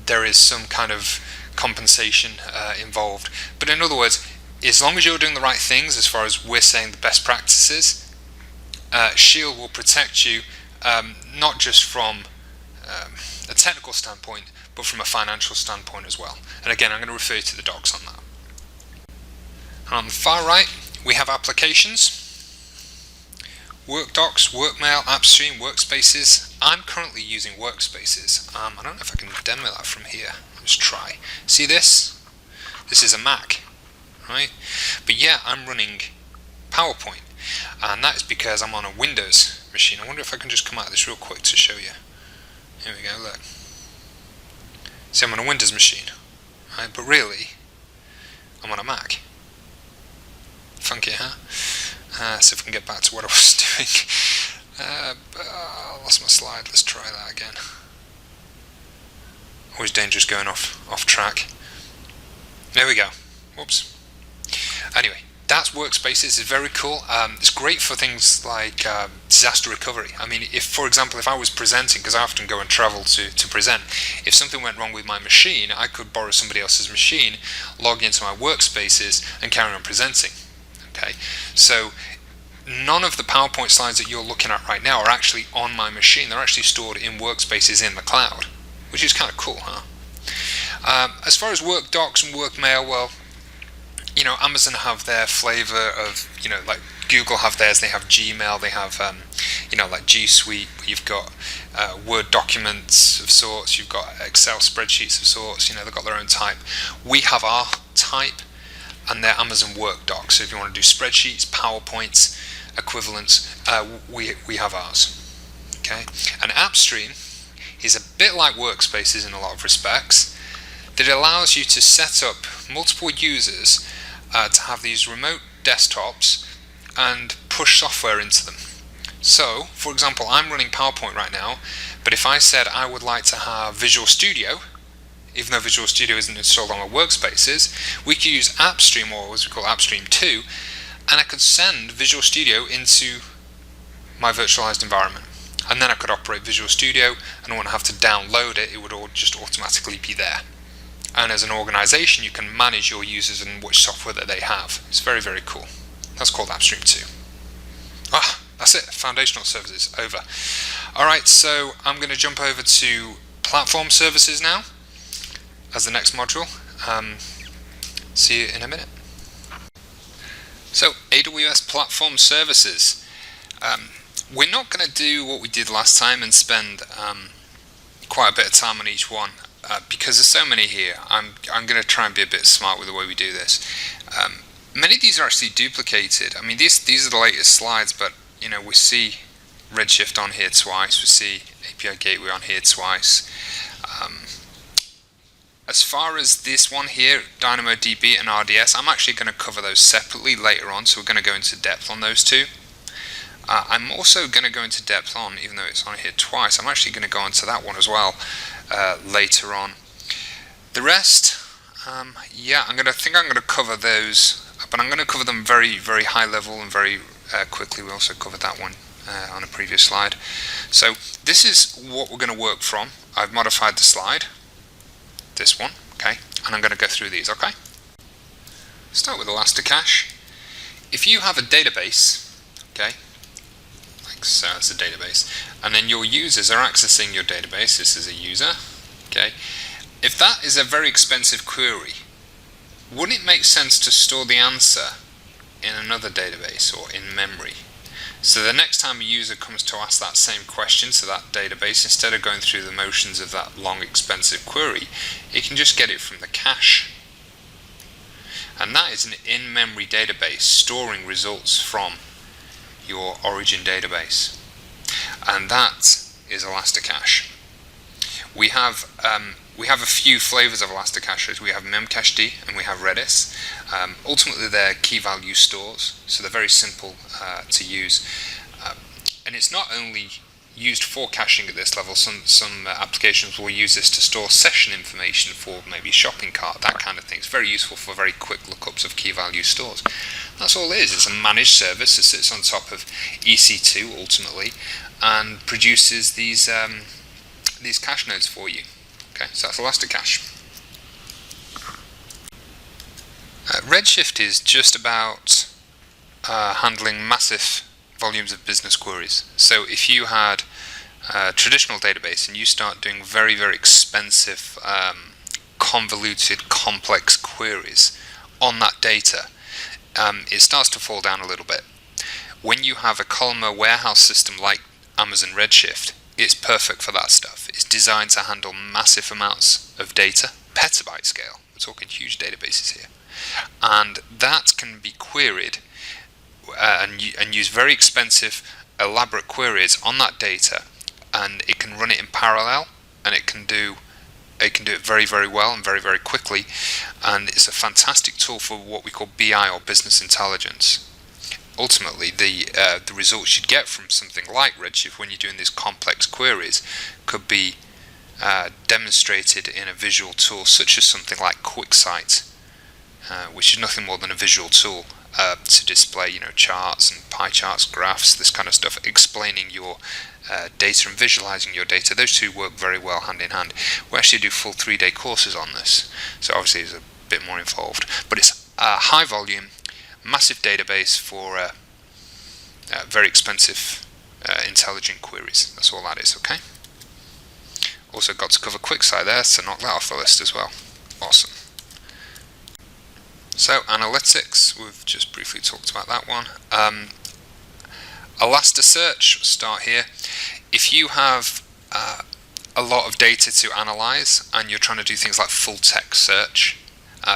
there is some kind of compensation involved. But in other words, as long as you're doing the right things as far as we're saying the best practices, Shield will protect you not just from a technical standpoint, but from a financial standpoint as well. And again, I'm going to refer you to the docs on that. And on the far right, we have applications, WorkDocs, WorkMail, AppStream, Workspaces. I'm currently using Workspaces. I don't know if I can demo that from here. Let's try. See this? This is a Mac, right? But yeah, I'm running PowerPoint, and that is because I'm on a Windows machine. I wonder if I can just come out of this real quick to show you. Here we go, look. See, I'm on a Windows machine, right? But really, I'm on a Mac. Funky, huh? See if we can get back to what I was doing. I lost my slide. Let's try that again. Always dangerous going off track. There we go. Whoops. Anyway, that's AWS Workspaces is very cool. It's great for things like disaster recovery. I mean, if, for example, if I was presenting, because I often go and travel to present, if something went wrong with my machine, I could borrow somebody else's machine, log into my Workspaces, and carry on presenting. Okay, so none of the PowerPoint slides that you're looking at right now are actually on my machine. They're actually stored in Workspaces in the cloud, which is kind of cool, huh? As far as work docs and work mail, well, Amazon have their flavor of, like Google have theirs. They have Gmail, they have, like G Suite. You've got Word documents of sorts. You've got Excel spreadsheets of sorts. They've got their own type. We have our type, and they're Amazon Work Docs. So if you want to do spreadsheets, PowerPoints, equivalents, we have ours. Okay, and AppStream is a bit like Workspaces in a lot of respects. That allows you to set up multiple users to have these remote desktops and push software into them. So, for example, I'm running PowerPoint right now, but if I said I would like to have Visual Studio, even though Visual Studio isn't installed on my Workspaces, we could use AppStream, or as we call AppStream 2, and I could send Visual Studio into my virtualized environment. And then I could operate Visual Studio, and I wouldn't have to download it, it would all just automatically be there. And as an organization, you can manage your users and which software that they have. It's very, very cool. That's called AppStream 2. That's it. Foundational services, over. Alright, so I'm going to jump over to Platform Services now as the next module. See you in a minute. So, AWS Platform Services. We're not going to do what we did last time and spend quite a bit of time on each one. Because there's so many here, I'm going to try and be a bit smart with the way we do this. Many of these are actually duplicated. I mean, these are the latest slides, but we see Redshift on here twice. We see API Gateway on here twice. As far as this one here, DynamoDB and RDS, I'm actually going to cover those separately later on, so we're going to go into depth on those two. I'm also going to go into depth on, even though it's on here twice, I'm actually going to go into that one as well later on. The rest, I'm going to cover those, but I'm going to cover them very, very high level and very quickly. We also covered that one on a previous slide. So this is what we're going to work from. I've modified the slide, this one, okay, and I'm going to go through these, okay? Start with Elasticache. If you have a database, okay, so that's a database, and then your users are accessing your database. This is a user, okay. If that is a very expensive query, wouldn't it make sense to store the answer in another database or in memory? So the next time a user comes to ask that same question to that database, instead of going through the motions of that long expensive query, it can just get it from the cache. And that is an in-memory database storing results from your origin database, and that is Elasticache. We have a few flavors of Elasticache. We have Memcached and we have Redis. Ultimately, they're key value stores, so they're very simple to use. And it's not only used for caching at this level. Some applications will use this to store session information for maybe shopping cart, that kind of thing. It's very useful for very quick lookups of key value stores. That's all it is. It's a managed service that sits on top of EC2 ultimately and produces these cache nodes for you. Okay, so that's Elasticache. Redshift is just about handling massive volumes of business queries. So if you had a traditional database and you start doing very, very expensive, convoluted, complex queries on that data, it starts to fall down a little bit. When you have a columnar warehouse system like Amazon Redshift, it's perfect for that stuff. It's designed to handle massive amounts of data, petabyte scale. We're talking huge databases here. And that can be queried and use very expensive, elaborate queries on that data, and it can run it in parallel, and it can do it very, very well and very, very quickly, and it's a fantastic tool for what we call BI or business intelligence. Ultimately, the results you'd get from something like Redshift when you're doing these complex queries could be demonstrated in a visual tool such as something like QuickSight, which is nothing more than a visual tool to display, charts and pie charts, graphs, this kind of stuff, explaining your data and visualizing your data. Those two work very well hand in hand. We actually do full 3-day courses on this, so obviously it's a bit more involved, but it's a high volume, massive database for very expensive intelligent queries. That's all that is. Okay. Also got to cover QuickSight there, so knock that off the list as well. Awesome. So analytics, we've just briefly talked about that one. Elasticsearch, start here. If you have a lot of data to analyze and you're trying to do things like full text search,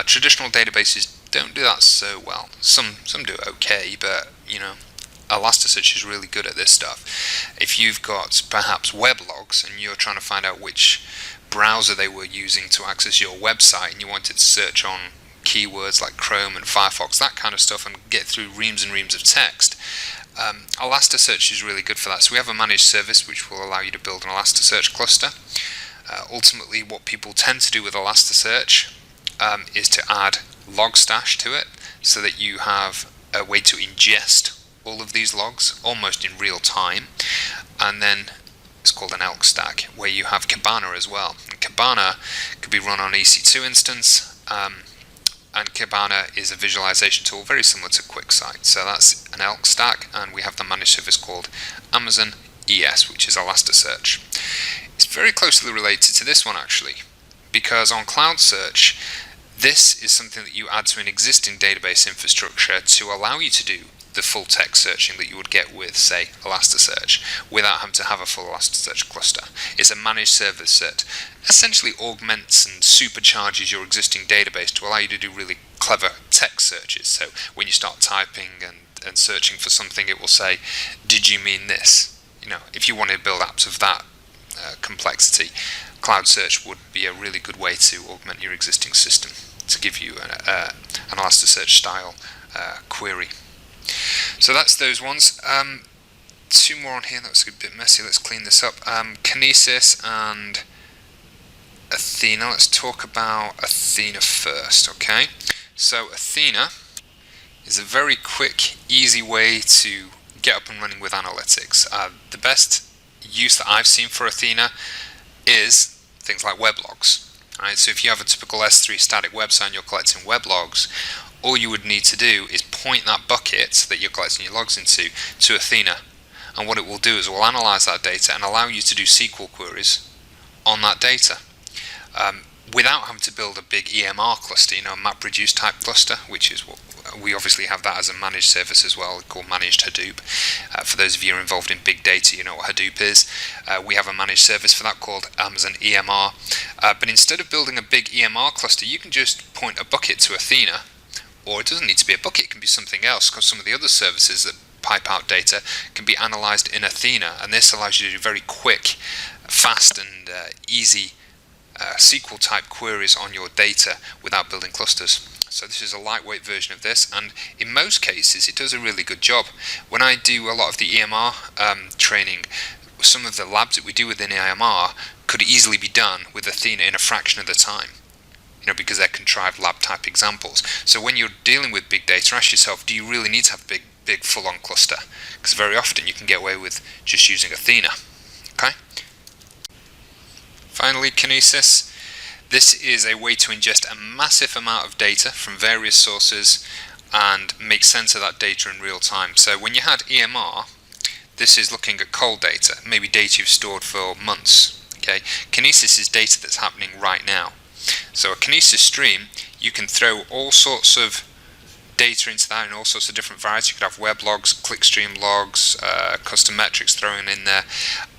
traditional databases don't do that so well. Some do it okay, but Elasticsearch is really good at this stuff. If you've got perhaps web logs and you're trying to find out which browser they were using to access your website and you wanted to search on keywords like Chrome and Firefox, that kind of stuff, and get through reams and reams of text, Elasticsearch is really good for that. So we have a managed service which will allow you to build an Elasticsearch cluster. Ultimately, what people tend to do with Elasticsearch is to add Logstash to it, so that you have a way to ingest all of these logs almost in real time. And then it's called an elk stack, where you have Kibana as well. And Kibana could be run on EC2 instance, and Kibana is a visualization tool very similar to QuickSight. So that's an elk stack, and we have the managed service called Amazon ES, which is Elasticsearch. It's very closely related to this one actually, because on Cloud Search, this is something that you add to an existing database infrastructure to allow you to do the full text searching that you would get with, say, Elasticsearch, without having to have a full Elasticsearch cluster. It's a managed service that essentially augments and supercharges your existing database to allow you to do really clever text searches. So when you start typing and searching for something, it will say, did you mean this? If you want to build apps of that complexity, Cloud Search would be a really good way to augment your existing system, to give you an Elasticsearch style query. So that's those ones. Two more on here. That was a bit messy. Let's clean this up. Kinesis and Athena. Let's talk about Athena first. Okay. So Athena is a very quick, easy way to get up and running with analytics. The best use that I've seen for Athena is things like weblogs. Right? So if you have a typical S3 static website and you're collecting weblogs, all you would need to do is point that bucket that you're collecting your logs into to Athena, and what it will do is it will analyze that data and allow you to do SQL queries on that data without having to build a big EMR cluster, a MapReduce type cluster, which is what we obviously have that as a managed service as well, called Managed Hadoop. For those of you who are involved in big data, you know what Hadoop is. We have a managed service for that called Amazon EMR. But instead of building a big EMR cluster, you can just point a bucket to Athena. Or it doesn't need to be a bucket, it can be something else, because some of the other services that pipe out data can be analyzed in Athena, and this allows you to do very quick, fast and easy SQL type queries on your data without building clusters. So this is a lightweight version of this, and in most cases it does a really good job. When I do a lot of the EMR training, some of the labs that we do within EMR could easily be done with Athena in a fraction of the time. Because they're contrived lab type examples. So when you're dealing with big data, ask yourself, do you really need to have a big full-on cluster? Because very often you can get away with just using Athena. Okay. Finally, Kinesis. This is a way to ingest a massive amount of data from various sources and make sense of that data in real time. So when you had EMR, this is looking at cold data, maybe data you've stored for months. Okay. Kinesis is data that's happening right now. So a Kinesis stream, you can throw all sorts of data into that in all sorts of different varieties. You could have web logs, clickstream logs, custom metrics thrown in there,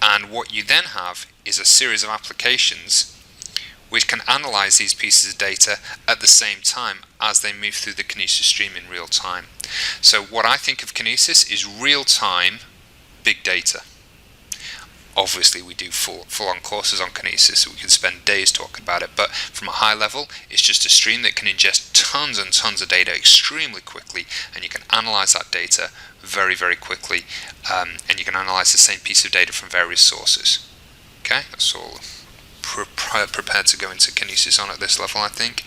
and what you then have is a series of applications which can analyze these pieces of data at the same time as they move through the Kinesis stream in real time. So what I think of Kinesis is real-time big data. Obviously we do full-on courses on Kinesis, so we can spend days talking about it, but from a high level, it's just a stream that can ingest tons and tons of data extremely quickly, and you can analyze that data very, very quickly, and you can analyze the same piece of data from various sources. Okay, that's all prepared to go into Kinesis on at this level, I think.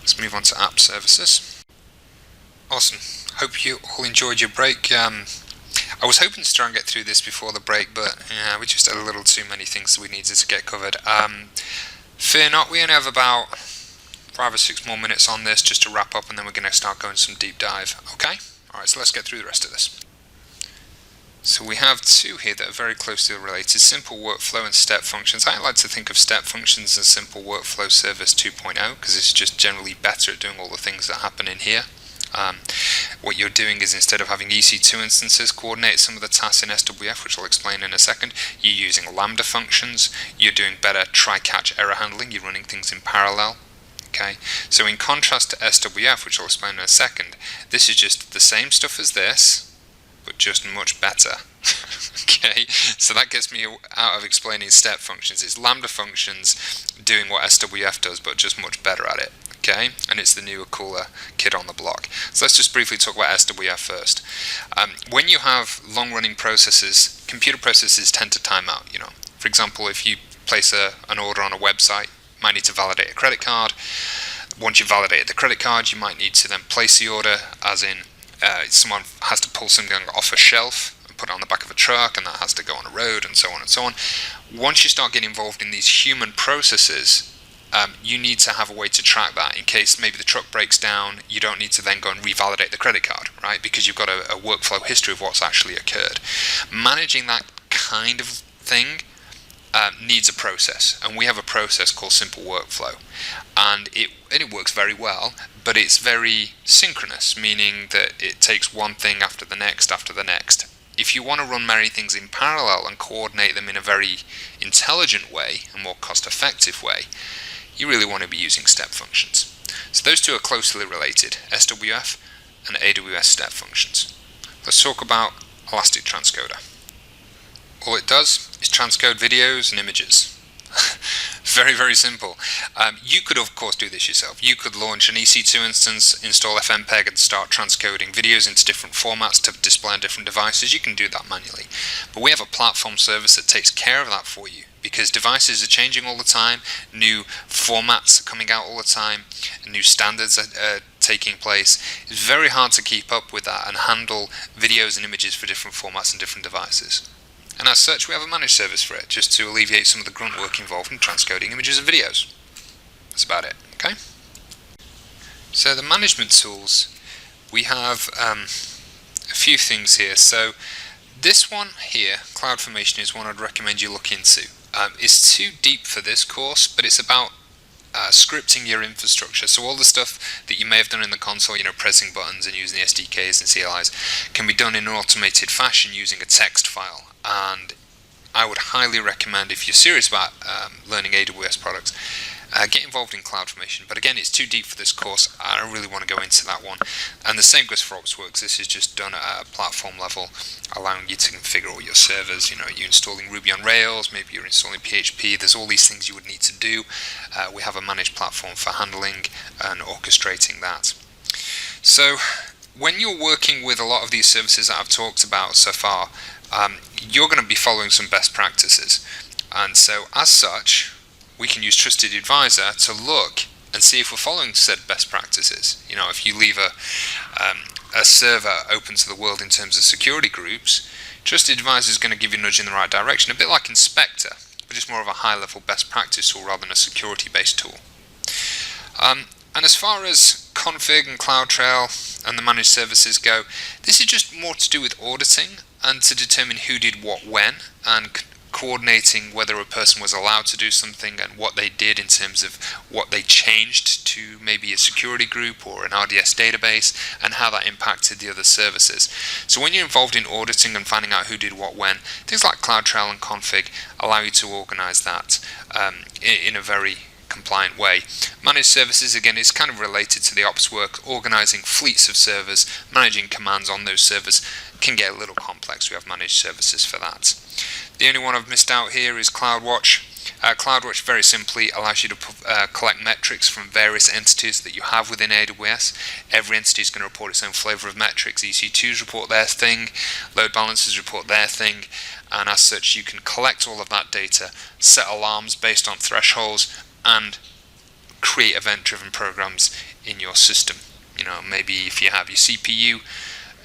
Let's move on to app services. Awesome. Hope you all enjoyed your break. I was hoping to try and get through this before the break, but we just had a little too many things we needed to get covered. Fear not, we only have about 5 or 6 more minutes on this just to wrap up, and then we're going to start going some deep dive. Okay? Alright, so let's get through the rest of this. So we have two here that are very closely related, simple workflow and step functions. I like to think of step functions as simple workflow service 2.0 because it's just generally better at doing all the things that happen in here. What you're doing is, instead of having EC2 instances coordinate some of the tasks in SWF, which I'll explain in a second, you're using Lambda functions, you're doing better try-catch error handling, you're running things in parallel. Okay, so in contrast to SWF, which I'll explain in a second, this is just the same stuff as this, but just much better. Okay, so that gets me out of explaining step functions. It's Lambda functions doing what SWF does, but just much better at it. Okay, and it's the newer, cooler kid on the block. So let's just briefly talk about SWF first. When you have long-running processes, computer processes tend to time out. For example, if you place an order on a website, you might need to validate a credit card. Once you've validated the credit card, you might need to then place the order, as in someone has to pull something off a shelf and put it on the back of a truck, and that has to go on a road, and so on and so on. Once you start getting involved in these human processes, you need to have a way to track that in case maybe the truck breaks down. You don't need to then go and revalidate the credit card, right? Because you've got a workflow history of what's actually occurred. Managing that kind of thing needs a process, and we have a process called simple workflow, and it works very well, but it's very synchronous, meaning that it takes one thing after the next after the next. If you want to run many things in parallel and coordinate them in a very intelligent way, a more cost-effective way, you really want to be using step functions. So those two are closely related, SWF and AWS step functions. Let's talk about Elastic Transcoder. All it does is transcode videos and images. Very, very simple. You could, of course, do this yourself. You could launch an EC2 instance, install FmpEg, and start transcoding videos into different formats to display on different devices. You can do that manually. But we have a platform service that takes care of that for you, because devices are changing all the time, new formats are coming out all the time, and new standards are taking place. It's very hard to keep up with that and handle videos and images for different formats and different devices. And as such, we have a managed service for it, just to alleviate some of the grunt work involved in transcoding images and videos. That's about it, okay? So the management tools, we have a few things here. So this one here, CloudFormation, is one I'd recommend you look into. It's too deep for this course, but it's about scripting your infrastructure. So all the stuff that you may have done in the console, pressing buttons and using the SDKs and CLIs, can be done in an automated fashion using a text file. And I would highly recommend, if you're serious about learning AWS products, get involved in CloudFormation. But again, it's too deep for this course. I don't really want to go into that one. And the same goes for OpsWorks. This is just done at a platform level, allowing you to configure all your servers. You're installing Ruby on Rails, maybe you're installing PHP. There's all these things you would need to do. We have a managed platform for handling and orchestrating that. So when you're working with a lot of these services that I've talked about so far, you're going to be following some best practices. And so as such, we can use Trusted Advisor to look and see if we're following said best practices. If you leave a server open to the world in terms of security groups, Trusted Advisor is going to give you a nudge in the right direction, a bit like Inspector, but just more of a high-level best practice tool rather than a security-based tool. And as far as config and CloudTrail and the managed services go, this is just more to do with auditing and to determine who did what when, and coordinating whether a person was allowed to do something and what they did in terms of what they changed to maybe a security group or an RDS database, and how that impacted the other services. So when you're involved in auditing and finding out who did what when, things like CloudTrail and config allow you to organize that in a very compliant way. Managed services, again, is kind of related to the ops work. Organizing fleets of servers, managing commands on those servers can get a little complex. We have managed services for that. The only one I've missed out here is CloudWatch. CloudWatch very simply allows you to collect metrics from various entities that you have within AWS. Every entity is going to report its own flavor of metrics. EC2s report their thing, load balancers report their thing, and as such you can collect all of that data, set alarms based on thresholds, and create event-driven programs in your system. Maybe if you have your CPU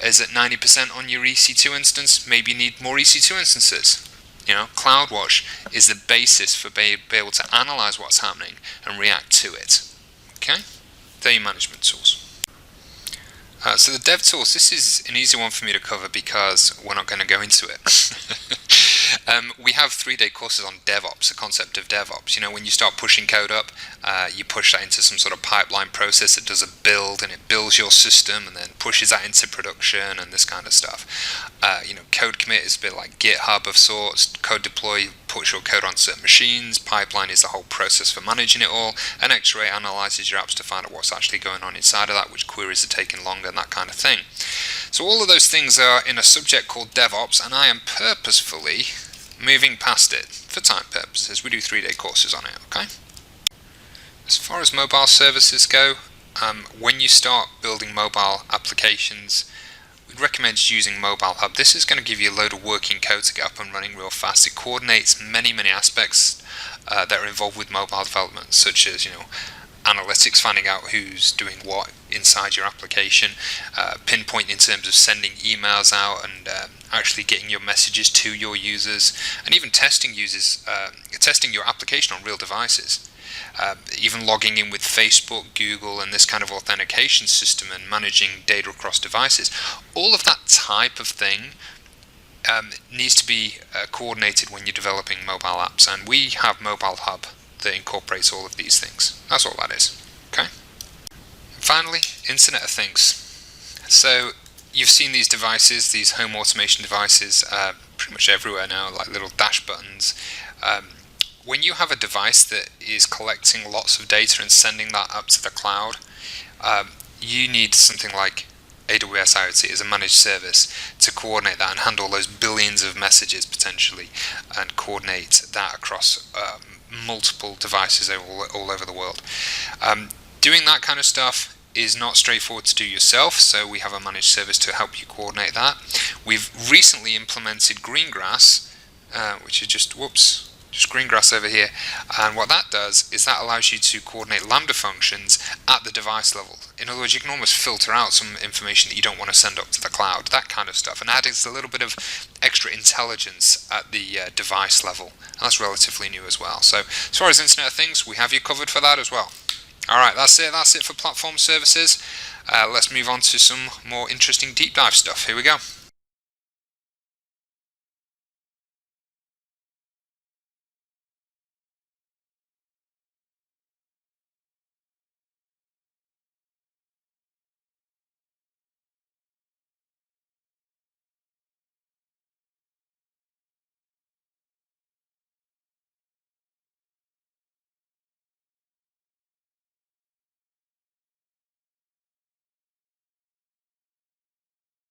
is at 90% on your EC2 instance, maybe you need more EC2 instances. CloudWatch is the basis for being able to analyze what's happening and react to it. Okay, they're your management tools. So the dev tools, this is an easy one for me to cover because we're not going to go into it. We have 3-day courses on DevOps, the concept of DevOps. When you start pushing code up, you push that into some sort of pipeline process that does a build, and it builds your system and then pushes that into production and this kind of stuff. Code commit is a bit like GitHub of sorts. Code deploy puts your code on certain machines. Pipeline is the whole process for managing it all. And X-ray analyzes your apps to find out what's actually going on inside of that, which queries are taking longer and that kind of thing. So all of those things are in a subject called DevOps, and I am purposefully moving past it for time purposes. We do 3-day courses on it, okay? As far as mobile services go, when you start building mobile applications, we'd recommend using Mobile Hub. This is going to give you a load of working code to get up and running real fast. It coordinates many aspects that are involved with mobile development, such as analytics, finding out who's doing what inside your application, pinpoint in terms of sending emails out and actually getting your messages to your users, and even testing your application on real devices. Even logging in with Facebook, Google, and this kind of authentication system and managing data across devices. All of that type of thing needs to be coordinated when you're developing mobile apps, and we have Mobile Hub that incorporates all of these things. That's all that is. Okay. And finally, Internet of Things. So you've seen these devices, these home automation devices, pretty much everywhere now, like little dash buttons. When you have a device that is collecting lots of data and sending that up to the cloud, you need something like AWS IoT as a managed service to coordinate that and handle those billions of messages potentially, and coordinate that across multiple devices all over the world. Doing that kind of stuff is not straightforward to do yourself, so we have a managed service to help you coordinate that. We've recently implemented Greengrass, which is just Greengrass over here, and what that does is that allows you to coordinate Lambda functions at the device level. In other words, you can almost filter out some information that you don't want to send up to the cloud, that kind of stuff, and adding a little bit of extra intelligence at the device level, and that's relatively new as well. So as far as Internet of Things, we have you covered for that as well. Alright, that's it for platform services. Let's move on to some more interesting deep dive stuff. Here we go.